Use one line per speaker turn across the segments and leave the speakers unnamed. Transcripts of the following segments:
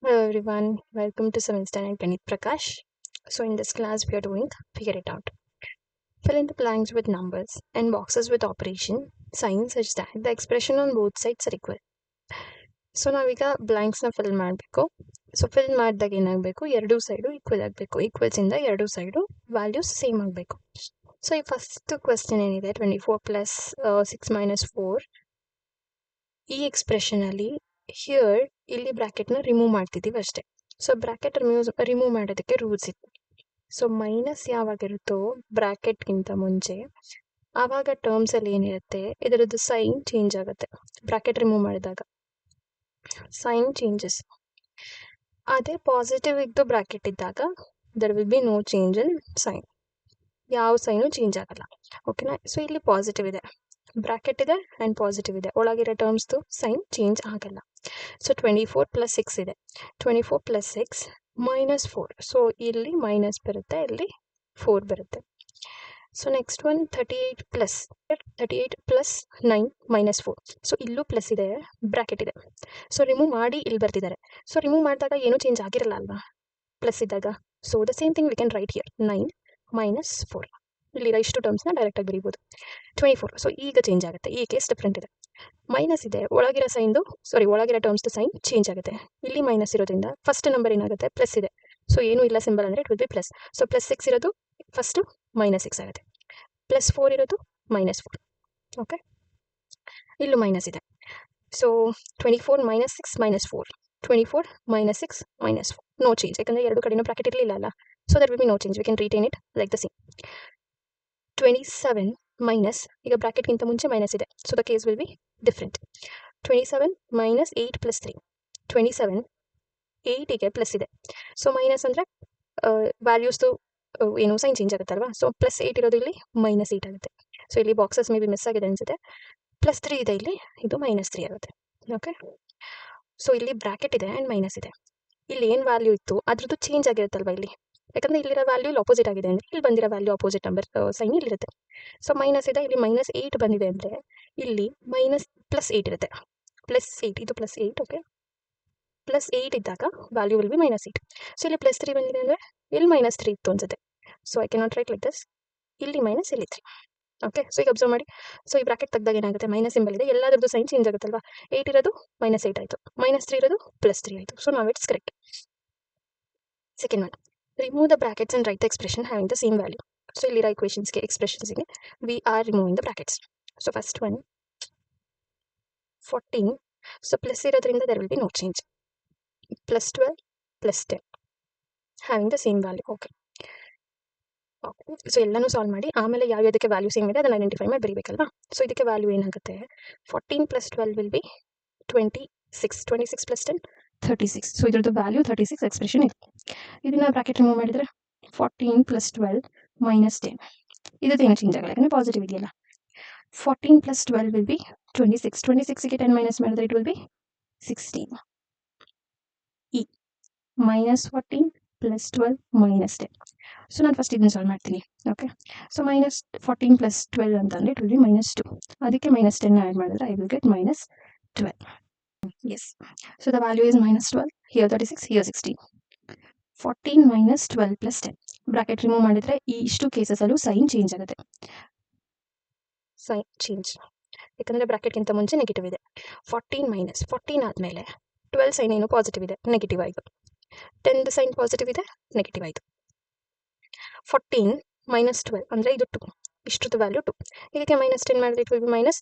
Hello everyone, welcome to 7th Standard Ganit Prakash. So in this class we are doing Figure It Out. Fill in the blanks with numbers and boxes with operation signs such that the expression on both sides are equal. So ನಾವೀಗ ಬ್ಲ್ಯಾಂಕ್ಸ್ನ fill ಮಾಡಬೇಕು. So fill ಮಾಡಿದಾಗ ಏನಾಗಬೇಕು, ಎರಡು side equal ಆಗಬೇಕು. ಈಕ್ವಲ್ಸಿಂದ ಎರಡು side values same ಆಗಬೇಕು. So ಈ first question ಏನಿದೆ 24 ಪ್ಲಸ್ 6 ಮೈನಸ್ 4, ಈ ಎಕ್ಸ್ಪ್ರೆಷನಲ್ಲಿ ಹಿಯರ್ ಇಲ್ಲಿ ಬ್ರಾಕೆಟ್ನ ರಿಮೂವ್ ಮಾಡ್ತಿದ್ದೀವಿ ಅಷ್ಟೇ. ಸೊ ಬ್ರಾಕೆಟ್ ರಿಮೂವ್ ಮಾಡೋದಕ್ಕೆ ರೂಲ್ಸ್ ಇದೆ. ಸೊ ಮೈನಸ್ ಯಾವಾಗಿರುತ್ತೋ ಬ್ರಾಕೆಟ್ಗಿಂತ ಮುಂಚೆ, ಆವಾಗ ಟರ್ಮ್ಸಲ್ಲಿ ಏನಿರುತ್ತೆ, ಇದರದ್ದು ಸೈನ್ ಚೇಂಜ್ ಆಗುತ್ತೆ. ಬ್ರಾಕೆಟ್ ರಿಮೂವ್ ಮಾಡಿದಾಗ ಸೈನ್ ಚೇಂಜಸ್. ಅದೇ ಪಾಸಿಟಿವ್ ಇದ್ದು ಬ್ರಾಕೆಟ್ ಇದ್ದಾಗ there will be no change in sign. ಯಾವ ಸೈನು ಚೇಂಜ್ ಆಗಲ್ಲ. ಓಕೆನಾ? ಸೊ ಇಲ್ಲಿ ಪಾಸಿಟಿವ್ ಇದೆ, ಬ್ರಾಕೆಟ್ ಇದೆ ಆ್ಯಂಡ್ ಪಾಸಿಟಿವ್ ಇದೆ, ಒಳಗಿರೋ ಟರ್ಮ್ಸ್ದು ಸೈನ್ ಚೇಂಜ್ ಆಗಲ್ಲ. ಸೊ 24 ಪ್ಲಸ್ 6 ಇದೆ. 24 ಪ್ಲಸ್ 6 ಮೈನಸ್ 4. ಸೊ ಇಲ್ಲಿ ಮೈನಸ್ ಬರುತ್ತೆ, ಇಲ್ಲಿ 4 ಬರುತ್ತೆ. So next one 38 plus 9 minus 4. So ಇಲ್ಲೂ ಪ್ಲಸ್ ಇದೆ, ಬ್ರಾಕೆಟ್ ಇದೆ. ಸೊ ರಿಮೂವ್ ಮಾಡಿ ಇಲ್ಲಿ ಬರ್ತಿದ್ದಾರೆ. ಸೊ ರಿಮೂವ್ ಮಾಡಿದಾಗ ಏನೂ ಚೇಂಜ್ ಆಗಿರಲ್ಲ ಅಲ್ವಾ ಪ್ಲಸ್ ಇದ್ದಾಗ. So the same thing we can write here 9 minus 4. ಇಲ್ಲಿರೋ ಇಷ್ಟು ಟರ್ಮ್ಸ್ನ ಡೈರೆಕ್ಟಾಗಿ ಬರೀಬೋದು. 24. ಸೊ ಈಗ ಚೇಂಜ್ ಆಗುತ್ತೆ, ಈ ಕೇಸ್ ಡಿಫ್ರೆಂಟ್ ಇದೆ. ಮೈನಸ್ ಇದೆ, ಒಳಗಿರೋ ಟರ್ಮ್ಸ್ದು ಸೈನ್ ಚೇಂಜ್ ಆಗುತ್ತೆ. ಇಲ್ಲಿ ಮೈನಸ್ ಇರೋದ್ರಿಂದ ಫಸ್ಟ್ ನಂಬರ್ ಏನಾಗುತ್ತೆ, ಪ್ಲಸ್ ಇದೆ. ಸೊ ಏನೂ ಇಲ್ಲ ಸಿಂಬಲ್ ಅಂದರೆ it will be plus. So plus 6 ಇರೋದು ಫಸ್ಟು ಮೈನಸ್ 6 ಆಗುತ್ತೆ. ಪ್ಲಸ್ 4 ಇರೋದು ಮೈನಸ್ 4. ಓಕೆ, ಇಲ್ಲೂ ಮೈನಸ್ ಇದೆ. So 24 minus 6 minus 4. 24 minus 6 minus 4. No change, ಯಾಕಂದರೆ ಎರಡು ಕಡೆನೂ ಬ್ರಾಕೆಟ್ ಇರಲಿಲ್ಲ ಅಲ್ಲ. So that will be no change, we can retain it like the same. 27 minus, ಈಗ ಬ್ರಾಕೆಟ್ಗಿಂತ ಮುಂಚೆ ಮೈನಸ್ ಇದೆ, so the case will be different. 27 minus 8 plus 3. 27 8ಗೆ plus ಇದೆ. ಸೊ ಮೈನಸ್ ಅಂದರೆ ವ್ಯಾಲ್ಯೂಸ್ದು ಏನು ಸೈನ್ ಚೇಂಜ್ ಆಗುತ್ತಲ್ವಾ. ಸೊ ಪ್ಲಸ್ 8 ಇರೋದು ಇಲ್ಲಿ ಮೈನಸ್ 8 ಆಗುತ್ತೆ. ಸೊ ಇಲ್ಲಿ ಬಾಕ್ಸಸ್ ಮೇ ಬಿ ಮಿಸ್ ಆಗಿದೆ ಅನಿಸುತ್ತೆ. ಪ್ಲಸ್ 3 ಇದೆ ಇಲ್ಲಿ, ಇದು ಮೈನಸ್ 3 ಆಗುತ್ತೆ. ಓಕೆ, ಸೊ ಇಲ್ಲಿ ಬ್ರಾಕೆಟ್ ಇದೆ ಆ್ಯಂಡ್ ಮೈನಸ್ ಇದೆ. ಇಲ್ಲಿ ಏನು ವ್ಯಾಲ್ಯೂ ಇತ್ತು ಅದ್ರದ್ದು ಚೇಂಜ್ ಆಗಿರುತ್ತಲ್ವ ಇಲ್ಲಿ, ಯಾಕಂದರೆ ಇಲ್ಲಿರೋ ವ್ಯಾಲ್ಯೂ ಇಲ್ಲಿ ಆಪೋಸಿಟ್ ಆಗಿದೆ ಅಂದರೆ ಇಲ್ಲಿ ಬಂದಿರೋ ವ್ಯಾಲ್ಯೂ ಆಪೋಸಿಟ್ ನಂಬರ್ ಸೈನ್ ಇಲ್ಲಿರುತ್ತೆ. ಸೊ ಮೈನಸ್ ಇದೆ, ಇಲ್ಲಿ ಮೈನಸ್ 8 ಬಂದಿದೆ ಅಂದರೆ ಇಲ್ಲಿ ಮೈನಸ್ ಪ್ಲಸ್ 8 ಇರುತ್ತೆ. ಪ್ಲಸ್ 8, ಇದು ಪ್ಲಸ್ 8. ಓಕೆ, ಪ್ಲಸ್ 8 ಇದ್ದಾಗ value will be minus 8. So ಇಲ್ಲಿ ಪ್ಲಸ್ 3 ಬಂದಿದೆ ಅಂದರೆ ಇಲ್ಲಿ ಮೈನಸ್ 3 ಇತ್ತು ಅನ್ಸುತ್ತೆ. So I can not right like this, ಇಲ್ಲಿ ಮೈನಸ್ ಇಲ್ಲಿ 3. ಓಕೆ, ಸೊ ಈಗ ಅಬ್ಸರ್ವ್ ಮಾಡಿ. ಸೊ ಈ ಬ್ರಾಕೆಟ್ ತೆಗ್ದಾಗ ಏನಾಗುತ್ತೆ, ಮೈನಸ್ ಸಿಂಬಲ್ ಇದೆ, ಎಲ್ಲದರದ್ದು ಸೈನ್ ಚೇಂಜ್ ಆಗುತ್ತಲ್ವಾ. 8 ಇರೋದು ಮೈನಸ್ 8 ಆಯಿತು, ಮೈನಸ್ 3 ಇರೋದು ಪ್ಲಸ್ 3 ಆಯಿತು. ಸೊ ನಾವ್ it's correct. Second one, remove the brackets and write the expression having the same value. So ಇಲ್ಲಿರೋ ಇಕ್ವೇಷನ್ಸ್ಗೆ ಎಕ್ಸ್ಪ್ರೆಷನ್ಸ್ಗೆ we are removing the brackets. So first one 14. So plus ಇರೋದ್ರಿಂದ there will be no change. Plus 12 plus 10 having the same value. Okay, so ಎಲ್ಲನೂ solve ಮಾಡಿ ಆಮೇಲೆ ಯಾವ್ಯಾವುದಕ್ಕೆ value same ಇದೆ ಅದನ್ನು identify ಮಾಡಿ ಬರೀಬೇಕಲ್ವಾ. ಸೊ ಇದಕ್ಕೆ ವ್ಯಾಲ್ಯೂ ಏನಾಗುತ್ತೆ, 14 plus 12 will be 26. 26 plus 10 36. So ಇದ್ರದ್ದು ವ್ಯಾಲ್ಯೂ 36 ಎಕ್ಸ್ಪ್ರೆಷನ್ ಇದೆ. ಇದನ್ನ ಬ್ರಾಕೆಟ್ ರಿಮೂವ್ ಮಾಡಿದರೆ 14 ಪ್ಲಸ್ 12 ಮೈನಸ್ 10. ಇದ್ರದ್ದು ಏನು ಚೇಂಜ್ ಆಗಲ್ಲ ಯಾಕಂದರೆ ಪಾಸಿಟಿವ್ ಇದೆಯಲ್ಲ. 14 ಪ್ಲಸ್ 12 ವಿಲ್ ಬಿ 26. 26ಗೆ 10 ಮೈನಸ್ ಮಾಡಿದ್ರೆ it will be 16. E minus 14 plus 12 minus 10. So ನಾನು ಫಸ್ಟ್ ಇದನ್ನು ಸಾಲ್ವ್ ಮಾಡ್ತೀನಿ. ಓಕೆ, ಸೊ ಮೈನಸ್ 14 ಪ್ಲಸ್ 12 ಅಂತಂದರೆ ಇಟ್ ವಿಲ್ ಬಿ ಮೈನಸ್ 2. ಅದಕ್ಕೆ ಮೈನಸ್ 10 ಆ್ಯಡ್ ಮಾಡಿದ್ರೆ I will get minus 12. Yes, so the value is minus 12, here 36, here 16. 14 minus 12 plus 10. Bracket remove ಮಾಡಿದರೆ ಈ ಇಷ್ಟು ಕೇಸಸಲ್ಲೂ sign change ಆಗುತ್ತೆ. ಸೈನ್ ಚೇಂಜ್ ಯಾಕಂದರೆ ಬ್ರಾಕೆಟ್ಗಿಂತ ಮುಂಚೆ ನೆಗೆಟಿವ್ ಇದೆ. 14 ಮೈನಸ್ 14 ಆದಮೇಲೆ 12 ಸೈನ್ ಏನು ಪಾಸಿಟಿವ್ ಇದೆ, ನೆಗೆಟಿವ್ ಆಯಿತು. 10 ಸೈನ್ ಪಾಸಿಟಿವ್ ಇದೆ, ನೆಗೆಟಿವ್ ಆಯಿತು. 14 ಮೈನಸ್ 12 ಅಂದರೆ ಇದು 2, ಇಷ್ಟರದ್ದು ವ್ಯಾಲ್ಯೂ 2. ಇದಕ್ಕೆ ಮೈನಸ್ 10 ಮಾಡಿದ್ರೆ it will be minus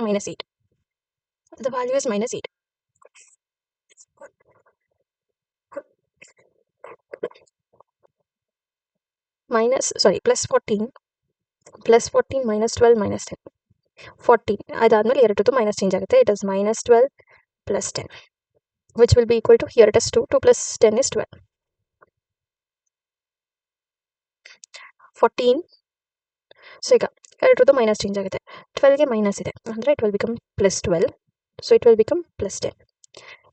minus 8. The value is minus 8. Plus 14 minus 12 minus 10. 14 ಅದಾದಮೇಲೆ ಎರಡದ್ದು ಮೈನಸ್ ಚೇಂಜ್ ಆಗುತ್ತೆ. It is minus 12 plus 10 which will be equal to, here it is 2 plus 10 is 12. 14. So ಈಗ ಎರಡರದ್ದು minus change ಆಗುತ್ತೆ. 12ಗೆ minus ಇದೆ ಅಂದರೆ it will become plus 12. So it will become plus 10.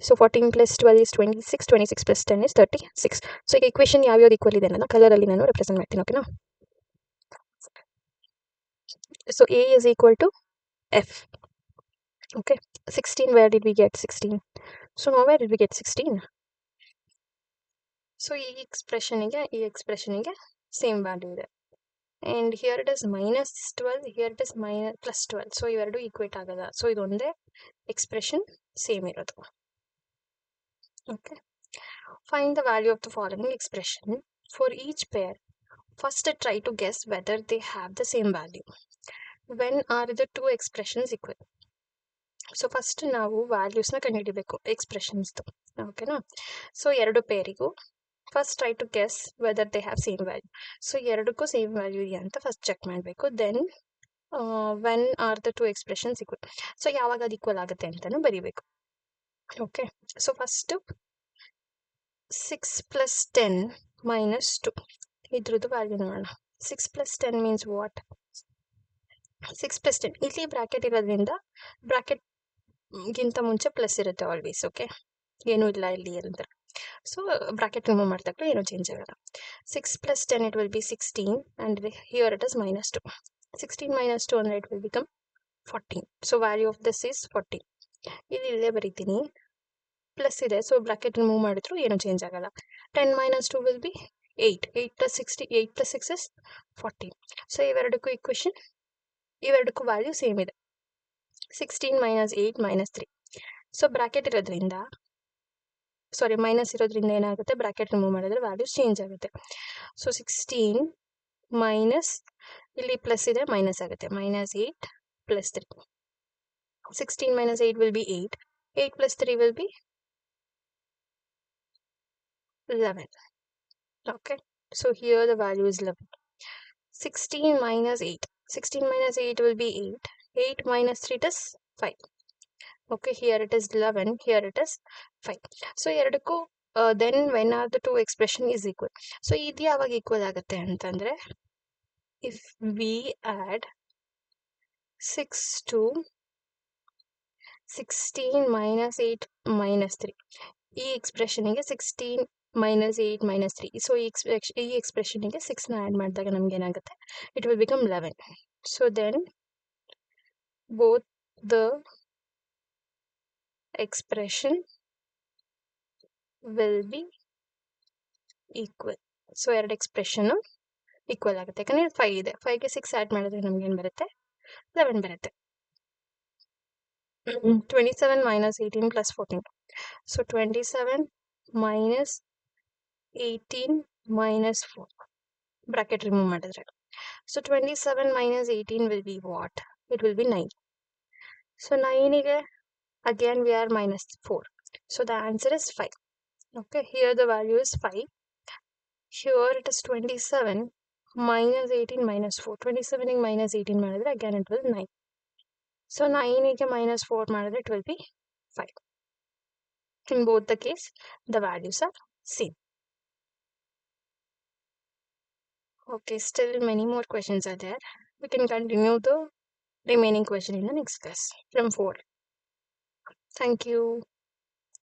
So 14 plus 12 is 26. 26 plus 10 is 36. So ಈಗ equation ಯಾವ್ಯಾವ್ದು equal ಇದೆ ಅನ್ನೋದನ್ನ ಕಲರಲ್ಲಿ ನಾನು ರೆಪ್ರೆಸೆಂಟ್ ಮಾಡ್ತೀನಿ. ಓಕೆನಾ? So A is equal to F. Okay, 16 where did we get 16? So now where did we get 16? So ಈ expression same value ಇದೆ. And here it is minus 12, here it is minus plus 12. So ಇವೆರಡು equate ಆಗಲ್ಲ. So ಇದೊಂದೇ expression same ಇರೋದು. Okay. Find the value of the following expression for each pair. First try to guess whether they have the same value. When are the two expressions equal? So first ನಾವು ವ್ಯಾಲ್ಯೂಸ್ನ ಕಂಡುಹಿಡಿಬೇಕು ಎಕ್ಸ್ಪ್ರೆಷನ್ಸ್ದು. ಓಕೆನಾ? So ಎರಡು ಪೇರಿಗೂ first try to guess whether they have same value. So ಎರಡಕ್ಕೂ same value ಇದೆಯಾ ಅಂತ ಫಸ್ಟ್ ಚೆಕ್ ಮಾಡಬೇಕು. Then when are the two expressions equal. So ಯಾವಾಗ ಅದು ಈಕ್ವಲ್ ಆಗುತ್ತೆ ಅಂತಲೂ ಬರೀಬೇಕು. ಓಕೆ, ಸೊ ಫಸ್ಟು 6 + 10 - 2 ಇದ್ರದ್ದು ವ್ಯಾಲ್ಯೂ ನೋಡೋಣ. 6 + 10 ಮೀನ್ಸ್ ವಾಟ್? 6 + 10 ಇಲ್ಲಿ ಬ್ರಾಕೆಟ್ ಇರೋದ್ರಿಂದ ಬ್ರಾಕೆಟ್ ಗಿಂತ ಮುಂಚೆ ಪ್ಲಸ್ ಇರುತ್ತೆ ಆಲ್ವೇಸ್. ಓಕೆ, ಏನೂ ಇಲ್ಲ ಇಲ್ಲಿ ಅಂದ್ರೆ. ಸೊ ಬ್ರಾಕೆಟ್ ರಿಮೂವ್ ಮಾಡಿದಾಗಲೂ ಏನೂ ಚೇಂಜ್ ಆಗಲ್ಲ. 6 + 10 it will be 16 and here it is -2. 16 - 2 ಅಂದರೆ it will become 14. So value of this is 14. ಇಲ್ಲಿ ಇಲ್ಲೇ ಬರೀತೀನಿ, ಪ್ಲಸ್ ಇದೆ, ಸೊ ಬ್ರಾಕೆಟ್ ರಿಮೂವ್ ಮಾಡಿದ್ರು ಏನೂ ಚೇಂಜ್ ಆಗಲ್ಲ. 10 - 2 will be 8. 8 + 60, 8 + 6 is 14. So ಇವೆರಡಕ್ಕೂ value same ಇದೆ. 16 - 8 - 3. ಸೊ ಬ್ರಾಕೆಟ್ ಇರೋದ್ರಿಂದ ಮೈನಸ್ ಇರೋದ್ರಿಂದ ಏನಾಗುತ್ತೆ, ಬ್ರಾಕೆಟ್ ರಿಮೂವ್ ಮಾಡಿದ್ರೆ ವ್ಯಾಲ್ಯೂಸ್ ಚೇಂಜ್ ಆಗುತ್ತೆ. ಸೊ 16 ಮೈನಸ್ ಇಲ್ಲಿ ಪ್ಲಸ್ ಇದೆ, ಮೈನಸ್ ಆಗುತ್ತೆ. -8 + 3. 16 - 8 will be 8. 8 + 3 will be 11. Okay, so here the value is 11. 16 - 8. 16 - 8 will be 8. 8 - 3 is 5. Okay, here it is 11, here it is 5. So ಎರಡಕ್ಕೂ then when are the two expression is equal. So ಇದು ಯಾವಾಗ equal ಆಗುತ್ತೆ ಅಂತಂದರೆ, if we add 6 to 16 - 8 - 3. ಈ ಎಕ್ಸ್ಪ್ರೆಷನಿಗೆ 16 - 8 - 3. So ಈ ಎಕ್ಸ್ಪ್ರೆಷನಿಗೆ 6ನ add ಮಾಡಿದಾಗ ನಮ್ಗೆ ಏನಾಗುತ್ತೆ, it will become 11. So then both the expression will be equal. ಸೊ ಎರಡು ಎಕ್ಸ್ಪ್ರೆಷನ್ ಈಕ್ವಲ್ ಆಗುತ್ತೆ, ಯಾಕಂದರೆ 5 ಇದೆ. 5ಗೆ 6 ಆ್ಯಡ್ ಮಾಡಿದ್ರೆ ನಮ್ಗೆ ಏನು ಬರುತ್ತೆ, 11 ಬರುತ್ತೆ. 27 - 18 + 14. ಸೊ 27 - 18 - 4 ಬ್ರಾಕೆಟ್ ರಿಮೂವ್ ಮಾಡಿದ್ರೆ. So 27 - 18 will be what? It will be 9. So 9ಗೆ again we are -4. So the answer is 5. Okay, here the value is 5. Here it is 27 - 18 - 4. 27ಗೆ -18 ಮಾಡಿದ್ರೆ again it will 9. So 9ಗೆ -4 ಮಾಡಿದ್ರೆ it will be 5. In both the case, the values are same. Okay, still many more questions are there. We can continue the remaining question in the next class from 4. Thank you.